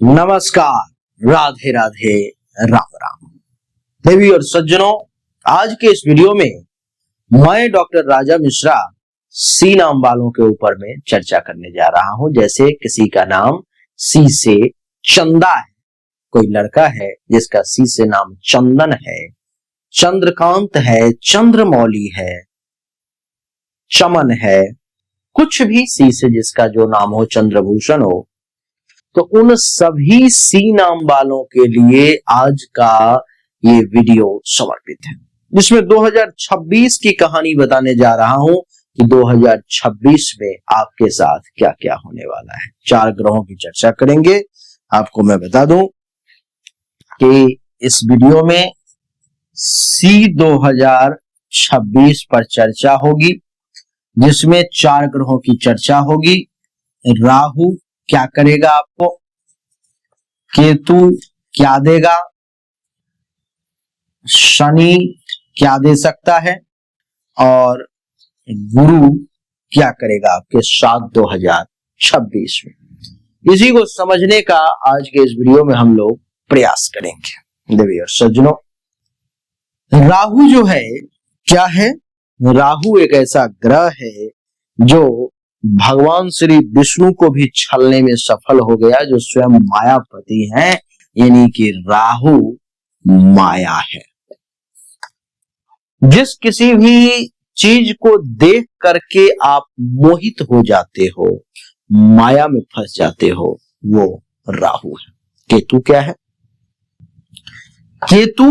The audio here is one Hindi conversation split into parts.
नमस्कार, राधे राधे, राम राम। देवी और सज्जनों, आज के इस वीडियो में मैं डॉक्टर राजा मिश्रा सी नाम वालों के ऊपर में चर्चा करने जा रहा हूं। जैसे किसी का नाम सी से चंदा है, कोई लड़का है जिसका सी से नाम चंदन है, चंद्रकांत है, चंद्रमौली है, चमन है, कुछ भी सी से जिसका जो नाम हो, चंद्रभूषण हो, तो उन सभी सी नाम वालों के लिए आज का ये वीडियो समर्पित है, जिसमें 2026 की कहानी बताने जा रहा हूं कि 2026 में आपके साथ क्या क्या होने वाला है। 4 ग्रहों की चर्चा करेंगे। आपको मैं बता दूं कि इस वीडियो में सी 2026 पर चर्चा होगी, जिसमें 4 ग्रहों की चर्चा होगी। राहु क्या करेगा आपको, केतु क्या देगा, शनि क्या दे सकता है और गुरु क्या करेगा आपके साथ 2026 में। इसी को समझने का आज के इस वीडियो में हम लोग प्रयास करेंगे। देवी और सज्जनों, राहु जो है क्या है? राहु एक ऐसा ग्रह है जो भगवान श्री विष्णु को भी छलने में सफल हो गया, जो स्वयं मायापति हैं, यानी कि राहु माया है। जिस किसी भी चीज को देख करके आप मोहित हो जाते हो, माया में फंस जाते हो, वो राहु है। केतु क्या है? केतु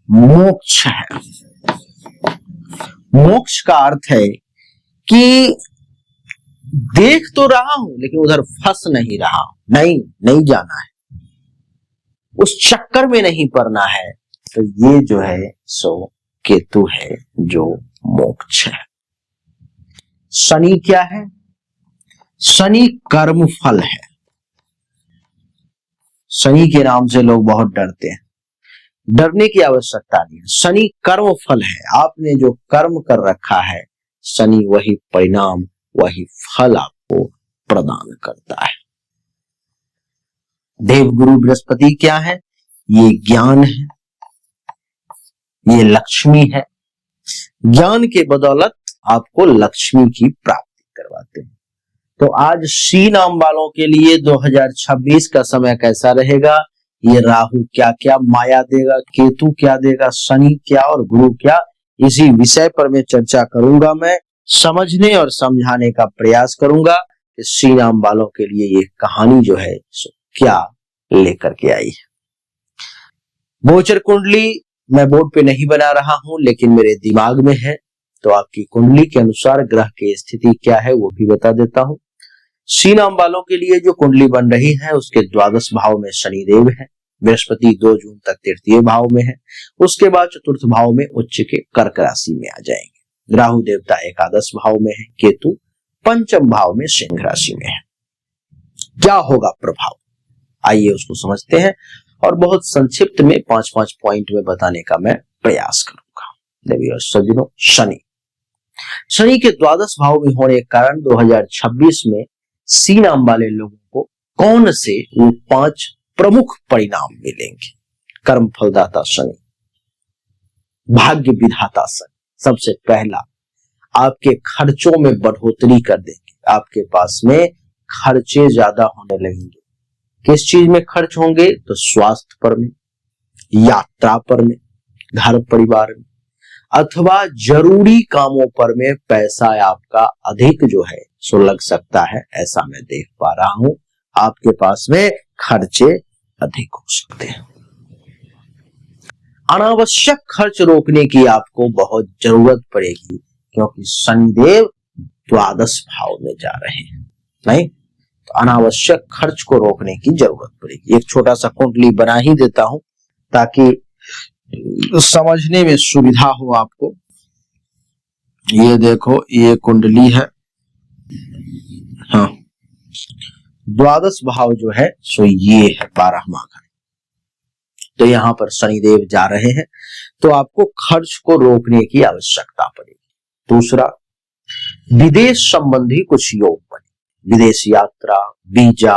मोक्ष है। मोक्ष का अर्थ है कि देख तो रहा हूं लेकिन उधर फंस नहीं रहा हूं, नहीं जाना है, उस चक्कर में नहीं पड़ना है। तो ये जो है सो केतु है जो मोक्ष है। शनि क्या है? शनि कर्म फल है। शनि के नाम से लोग बहुत डरते हैं, डरने की आवश्यकता नहीं है। शनि कर्म फल है। आपने जो कर्म कर रखा है, शनि वही परिणाम, वही फल आपको प्रदान करता है। देवगुरु बृहस्पति क्या है? ये ज्ञान है, ये लक्ष्मी है। ज्ञान के बदौलत आपको लक्ष्मी की प्राप्ति करवाते हैं। तो आज सी नाम वालों के लिए 2026 का समय कैसा रहेगा? ये राहु क्या क्या माया देगा, केतु क्या देगा, शनि क्या और गुरु क्या, इसी विषय पर मैं चर्चा करूंगा। मैं समझने और समझाने का प्रयास करूंगा कि सी नाम वालों के लिए ये कहानी जो है क्या लेकर के आई है। गोचर कुंडली मैं बोर्ड पे नहीं बना रहा हूं, लेकिन मेरे दिमाग में है, तो आपकी कुंडली के अनुसार ग्रह की स्थिति क्या है वो भी बता देता हूं। सी नाम वालों के लिए जो कुंडली बन रही है, उसके द्वादश भाव में शनिदेव है। बृहस्पति 2 जून तक तृतीय भाव में है, उसके बाद चतुर्थ भाव में उच्च के कर्क राशि में आ जाएंगे। राहु देवता एकादश भाव में है, केतु पंचम भाव में सिंह राशि में है। क्या होगा प्रभाव, आइए उसको समझते हैं और बहुत संक्षिप्त में 5-5 पॉइंट में बताने का मैं प्रयास करूंगा। देवी और सज्जनों, शनि के द्वादश भाव में होने के कारण 2026 में सी नाम वाले लोगों को कौन से वो 5 प्रमुख परिणाम मिलेंगे? कर्म फलदाता शनि, भाग्य विधाता शनि। सबसे पहला, आपके खर्चों में बढ़ोतरी कर देंगे। आपके पास में खर्चे ज्यादा होने लगेंगे। किस चीज में खर्च होंगे? तो स्वास्थ्य पर में, यात्रा पर में, घर परिवार में, अथवा जरूरी कामों पर में पैसा आपका अधिक जो है सो लग सकता है। ऐसा मैं देख पा रहा हूं, आपके पास में खर्चे अधिक हो सकते हैं। अनावश्यक खर्च रोकने की आपको बहुत जरूरत पड़ेगी, क्योंकि शनिदेव द्वादश भाव में जा रहे हैं। नहीं तो अनावश्यक खर्च को रोकने की जरूरत पड़ेगी। एक छोटा सा कुंडली बना ही देता हूं ताकि समझने में सुविधा हो आपको। ये देखो, ये कुंडली है। हाँ, द्वादश भाव जो है सो ये है 12वां घर। तो यहां पर शनिदेव जा रहे हैं, तो आपको खर्च को रोकने की आवश्यकता पड़ेगी। दूसरा, विदेश संबंधी कुछ योग बने, विदेश यात्रा, वीजा,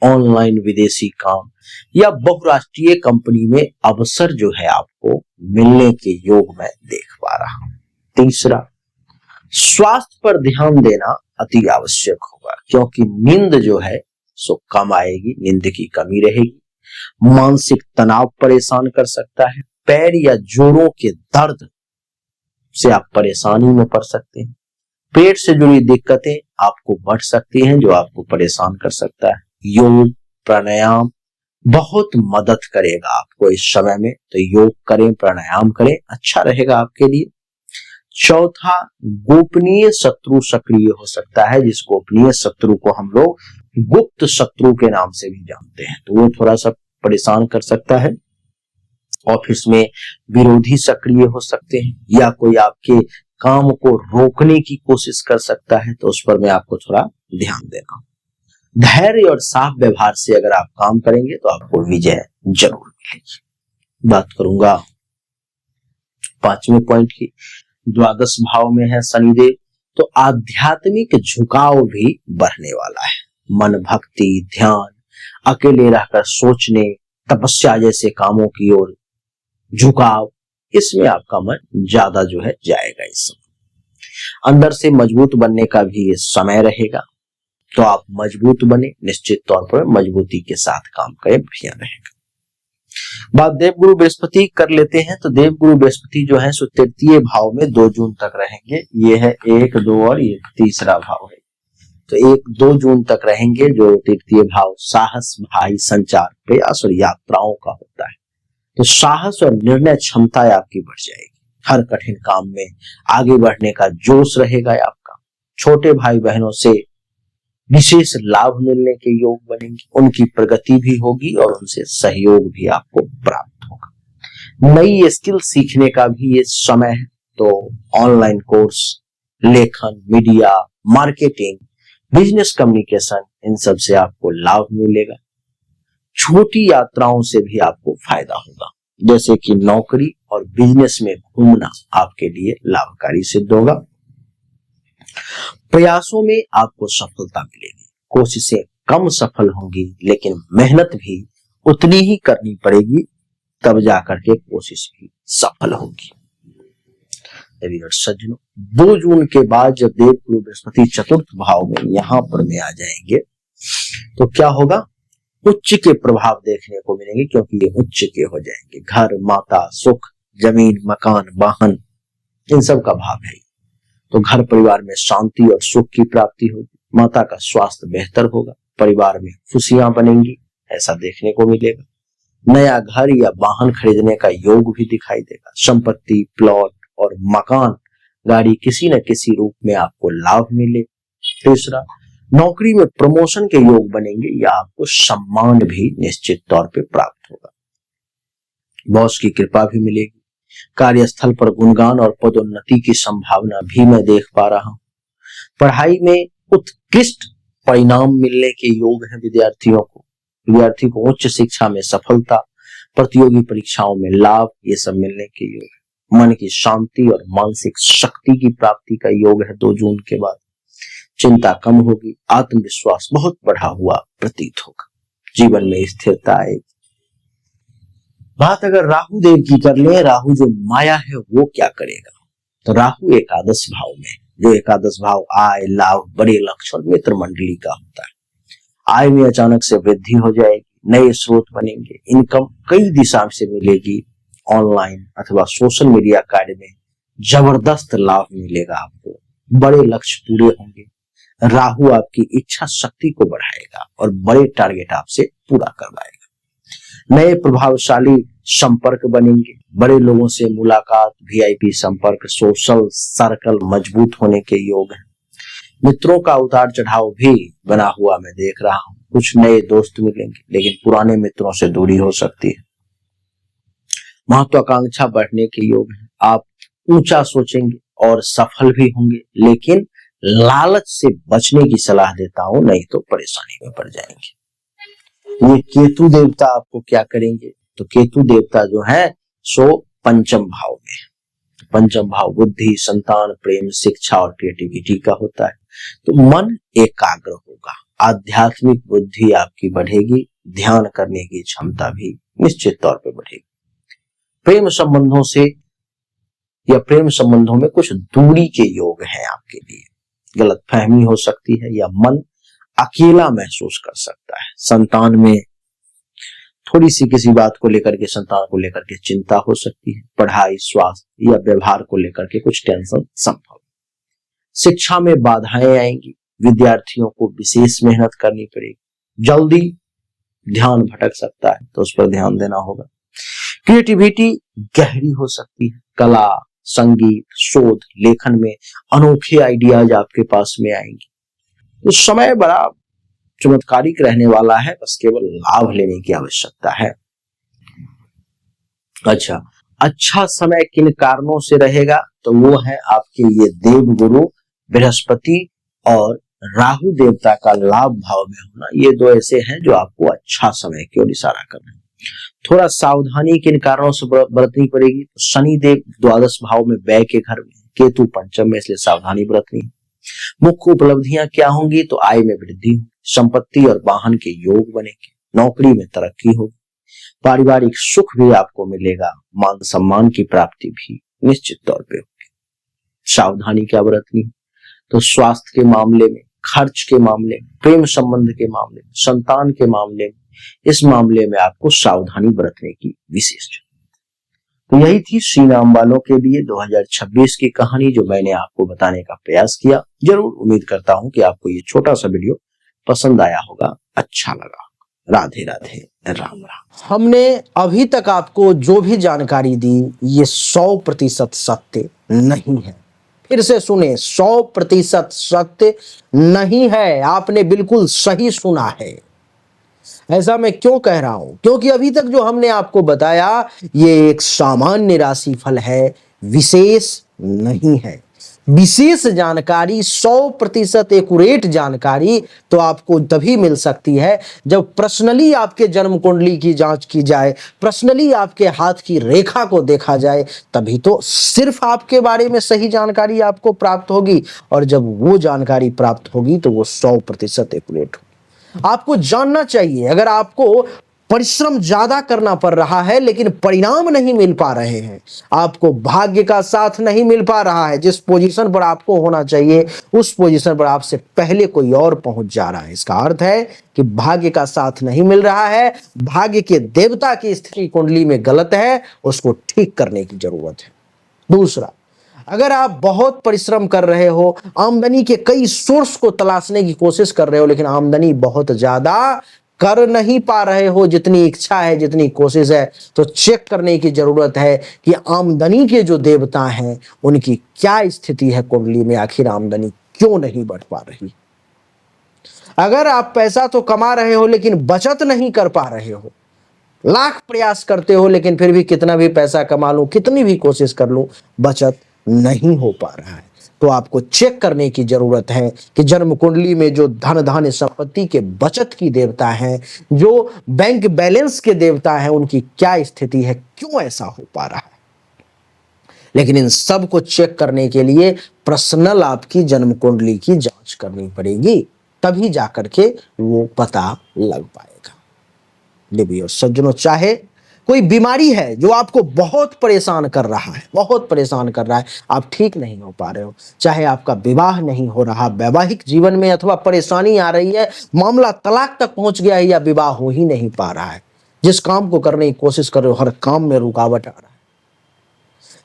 ऑनलाइन विदेशी काम या बहुराष्ट्रीय कंपनी में अवसर जो है आपको मिलने के योग में देख पा रहा हूं। तीसरा, स्वास्थ्य पर ध्यान देना अति आवश्यक होगा, क्योंकि नींद जो है सो कम आएगी, नींद की कमी रहेगी। मानसिक तनाव परेशान कर सकता है। पैर या जोड़ों के दर्द से आप परेशानी में पड़ सकते हैं। पेट से जुड़ी दिक्कतें आपको बढ़ सकती हैं, जो आपको परेशान कर सकता है। योग प्राणायाम बहुत मदद करेगा आपको इस समय में, तो योग करें, प्राणायाम करें, अच्छा रहेगा आपके लिए। चौथा, गोपनीय शत्रु सक्रिय हो सकता है, जिस गोपनीय शत्रु को हम लोग गुप्त शत्रु के नाम से भी जानते हैं, तो वो थोड़ा सा परेशान कर सकता है। ऑफिस में विरोधी सक्रिय हो सकते हैं, या कोई आपके काम को रोकने की कोशिश कर सकता है, तो उस पर मैं आपको थोड़ा ध्यान देना। धैर्य और साफ व्यवहार से अगर आप काम करेंगे तो आपको विजय जरूर मिलेगी। बात करूंगा 5वें पॉइंट की। द्वादश भाव में है शनिदेव, तो आध्यात्मिक झुकाव भी बढ़ने वाला है। मन, भक्ति, ध्यान, अकेले रहकर सोचने, तपस्या जैसे कामों की ओर झुकाव, इसमें आपका मन ज्यादा जो है जाएगा इस समय। अंदर से मजबूत बनने का भी ये समय रहेगा, तो आप मजबूत बने, निश्चित तौर पर मजबूती के साथ काम करें, बढ़िया रहेगा। बात देवगुरु बृहस्पति कर लेते हैं, तो देवगुरु बृहस्पति जो है सो तृतीय भाव में 2 जून तक रहेंगे। ये है 1, 2 और ये तीसरा भाव है, तो 1-2 जून तक रहेंगे, जो तृतीय भाव साहस, भाई, संचार, प्रयास और यात्राओं का होता है। तो साहस और निर्णय क्षमता आपकी बढ़ जाएगी। हर कठिन काम में आगे बढ़ने का जोश रहेगा आपका। छोटे भाई बहनों से विशेष लाभ मिलने के योग बनेंगे, उनकी प्रगति भी होगी और उनसे सहयोग भी आपको प्राप्त होगा। नई स्किल सीखने का भी ये समय है, तो ऑनलाइन कोर्स, लेखन, मीडिया, मार्केटिंग, बिजनेस कम्युनिकेशन, इन सब से आपको लाभ मिलेगा। छोटी यात्राओं से भी आपको फायदा होगा, जैसे कि नौकरी और बिजनेस में घूमना आपके लिए लाभकारी सिद्ध होगा। प्रयासों में आपको सफलता मिलेगी। कोशिशें कम सफल होंगी, लेकिन मेहनत भी उतनी ही करनी पड़ेगी, तब जाकर के कोशिश भी सफल होगी। सज्जनों, 2 जून के बाद जब देवगुरु बृहस्पति चतुर्थ भाव में यहां पर में आ जाएंगे, तो क्या होगा? उच्च के प्रभाव देखने को मिलेंगे, क्योंकि ये उच्च के हो जाएंगे। घर, माता, सुख, जमीन, मकान, वाहन, इन सब का भाव है, तो घर परिवार में शांति और सुख की प्राप्ति होगी। माता का स्वास्थ्य बेहतर होगा, परिवार में खुशियां बनेंगी, ऐसा देखने को मिलेगा। नया घर या वाहन खरीदने का योग भी दिखाई देगा। संपत्ति, प्लॉट और मकान, गाड़ी, किसी न किसी रूप में आपको लाभ मिले। तीसरा, नौकरी में प्रमोशन के योग बनेंगे या आपको सम्मान भी निश्चित तौर पे प्राप्त होगा। बॉस की कृपा भी मिलेगी। कार्यस्थल पर गुणगान और पदोन्नति की संभावना भी मैं देख पा रहा हूं। पढ़ाई में उत्कृष्ट परिणाम मिलने के योग हैं विद्यार्थियों को। विद्यार्थी को उच्च शिक्षा में सफलता, प्रतियोगी परीक्षाओं में लाभ, ये सब मिलने के योग है। मन की शांति और मानसिक शक्ति की प्राप्ति का योग है 2 जून के बाद। चिंता कम होगी, आत्मविश्वास बहुत बढ़ा हुआ प्रतीत होगा, जीवन में स्थिरता आएगी। बात अगर राहु देव की कर ले, राहु जो माया है वो क्या करेगा? तो राहु एकादश भाव में, जो एकादश भाव आय, लाभ, बड़े लक्ष्य और मित्र मंडली का होता है। आय में अचानक से वृद्धि हो जाएगी, नए स्रोत बनेंगे, इनकम कई दिशा से मिलेगी। ऑनलाइन अथवा सोशल मीडिया कार्य में जबरदस्त लाभ मिलेगा आपको, बड़े लक्ष्य पूरे होंगे। राहु आपकी इच्छा शक्ति को बढ़ाएगा और बड़े टारगेट आपसे पूरा करवाएगा। नए प्रभावशाली संपर्क बनेंगे, बड़े लोगों से मुलाकात, वीआईपी संपर्क, सोशल सर्कल मजबूत होने के योग हैं। मित्रों का उतार चढ़ाव भी बना हुआ मैं देख रहा हूं। कुछ नए दोस्त मिलेंगे, लेकिन पुराने मित्रों से दूरी हो सकती है। महत्वाकांक्षा बढ़ने के योग है। आप ऊंचा सोचेंगे और सफल भी होंगे, लेकिन लालच से बचने की सलाह देता हूं, नहीं तो परेशानी में पड़ जाएंगे। ये केतु देवता आपको क्या करेंगे? तो केतु देवता जो है सो पंचम भाव में। पंचम भाव बुद्धि, संतान, प्रेम, शिक्षा और क्रिएटिविटी का होता है। तो मन एकाग्र होगा, आध्यात्मिक बुद्धि आपकी बढ़ेगी, ध्यान करने की क्षमता भी निश्चित तौर पे बढ़ेगी। प्रेम संबंधों से या प्रेम संबंधों में कुछ दूरी के योग हैं आपके लिए, गलतफहमी हो सकती है या मन अकेला महसूस कर सकता है। संतान में थोड़ी सी किसी बात को लेकर के, संतान को लेकर के चिंता हो सकती है। पढ़ाई, स्वास्थ्य या व्यवहार को लेकर के कुछ टेंशन संभव। शिक्षा में बाधाएं आएंगी, विद्यार्थियों को विशेष मेहनत करनी पड़ेगी। जल्दी ध्यान भटक सकता है तो उस पर ध्यान देना होगा। क्रिएटिविटी गहरी हो सकती है, कला, संगीत, शोध, लेखन में अनोखे आइडियाज आपके पास में आएंगे। तो समय बड़ा चमत्कारिक रहने वाला है, बस केवल लाभ लेने की आवश्यकता है। अच्छा समय किन कारणों से रहेगा, तो वो है आपके ये देव गुरु बृहस्पति और राहु देवता का लाभ भाव में होना। ये दो ऐसे हैं जो आपको अच्छा समय की ओर इशारा कर रहे हैं। थोड़ा सावधानी किन कारणों से बरतनी पड़ेगी, तो शनि देव द्वादश भाव में व्यय के घर में, केतु पंचम में, इसलिए सावधानी बरतनी है। मुख्य उपलब्धियां क्या होंगी, तो आय में वृद्धि होगी, संपत्ति और वाहन के योग बनेंगे, नौकरी में तरक्की होगी, पारिवारिक सुख भी आपको मिलेगा, मान सम्मान की प्राप्ति भी निश्चित तौर पे होगी। सावधानी क्या बरतनी, तो स्वास्थ्य के मामले में, खर्च के मामले में, प्रेम संबंध के मामले में, संतान के मामले में, इस मामले में आपको सावधानी बरतने की विशेष जरूरत। तो यही थी श्री राम वालों के लिए 2026 की कहानी जो मैंने आपको बताने का प्रयास किया। जरूर उम्मीद करता हूं कि आपको ये छोटा सा वीडियो पसंद आया होगा, अच्छा लगा। राधे राधे, राम राम। हमने अभी तक आपको जो भी जानकारी दी ये 100% सत्य नहीं है। फिर से सुने, 100% सत्य नहीं है। आपने बिल्कुल सही सुना है। ऐसा मैं क्यों कह रहा हूं, क्योंकि अभी तक जो हमने आपको बताया ये एक सामान्य राशिफल है, विशेष नहीं है। विशेष जानकारी, 100% एक्यूरेट जानकारी तो आपको तभी मिल सकती है जब पर्सनली आपके जन्म कुंडली की जांच की जाए, पर्सनली आपके हाथ की रेखा को देखा जाए, तभी तो सिर्फ आपके बारे में सही जानकारी आपको प्राप्त होगी। और जब वो जानकारी प्राप्त होगी तो वो 100% एक्यूरेट होगी। आपको जानना चाहिए, अगर आपको परिश्रम ज्यादा करना पड़ रहा है लेकिन परिणाम नहीं मिल पा रहे हैं, आपको भाग्य का साथ नहीं मिल पा रहा है, जिस पोजीशन पर आपको होना चाहिए उस पोजीशन पर आपसे पहले कोई और पहुंच जा रहा है, इसका अर्थ है कि भाग्य का साथ नहीं मिल रहा है, भाग्य के देवता की स्थिति कुंडली में गलत है, उसको ठीक करने की जरूरत है। दूसरा, अगर आप बहुत परिश्रम कर रहे हो, आमदनी के कई सोर्स को तलाशने की कोशिश कर रहे हो, लेकिन आमदनी बहुत ज्यादा कर नहीं पा रहे हो जितनी इच्छा है, जितनी कोशिश है, तो चेक करने की जरूरत है कि आमदनी के जो देवता हैं उनकी क्या स्थिति है कुंडली में, आखिर आमदनी क्यों नहीं बढ़ पा रही। अगर आप पैसा तो कमा रहे हो लेकिन बचत नहीं कर पा रहे हो, लाख प्रयास करते हो लेकिन फिर भी कितना भी पैसा कमा लूं, कितनी भी कोशिश कर लूं, बचत नहीं हो पा रहा है, तो आपको चेक करने की जरूरत है कि जन्म कुंडली में जो धन धान्य संपत्ति के बचत की देवता हैं, जो बैंक बैलेंस के देवता हैं, उनकी क्या स्थिति है, क्यों ऐसा हो पा रहा है। लेकिन इन सब को चेक करने के लिए पर्सनल आपकी जन्म कुंडली की जांच करनी पड़ेगी, तभी जाकर के वो पता लग पाएगा। देवियों सज्जनों, चाहे कोई बीमारी है जो आपको बहुत परेशान कर रहा है, बहुत परेशान कर रहा है, आप ठीक नहीं हो पा रहे हो, चाहे आपका विवाह नहीं हो रहा, वैवाहिक जीवन में अथवा परेशानी आ रही है, मामला तलाक तक पहुंच गया है या विवाह हो ही नहीं पा रहा है, जिस काम को करने की कोशिश कर रहे हो हर काम में रुकावट आ रहा है,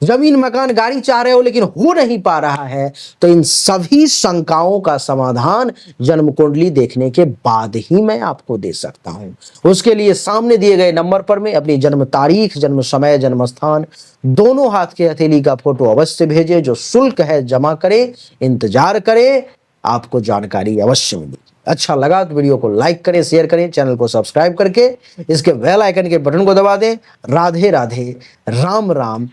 जमीन मकान गाड़ी चाह रहे हो लेकिन हो नहीं पा रहा है, तो इन सभी शंकाओं का समाधान जन्म कुंडली देखने के बाद ही मैं आपको दे सकता हूं। उसके लिए सामने दिए गए नंबर पर मैं अपनी जन्म तारीख, जन्म समय, जन्म स्थान दोनों हाथ के हथेली का फोटो अवश्य भेजे, जो शुल्क है जमा करें, इंतजार करें, आपको जानकारी अवश्य मिलेगी। अच्छा लगा तो वीडियो को लाइक करें, शेयर करें, चैनल को सब्सक्राइब करके इसके बेल आइकन के बटन को दबा दें। राधे राधे, राम राम।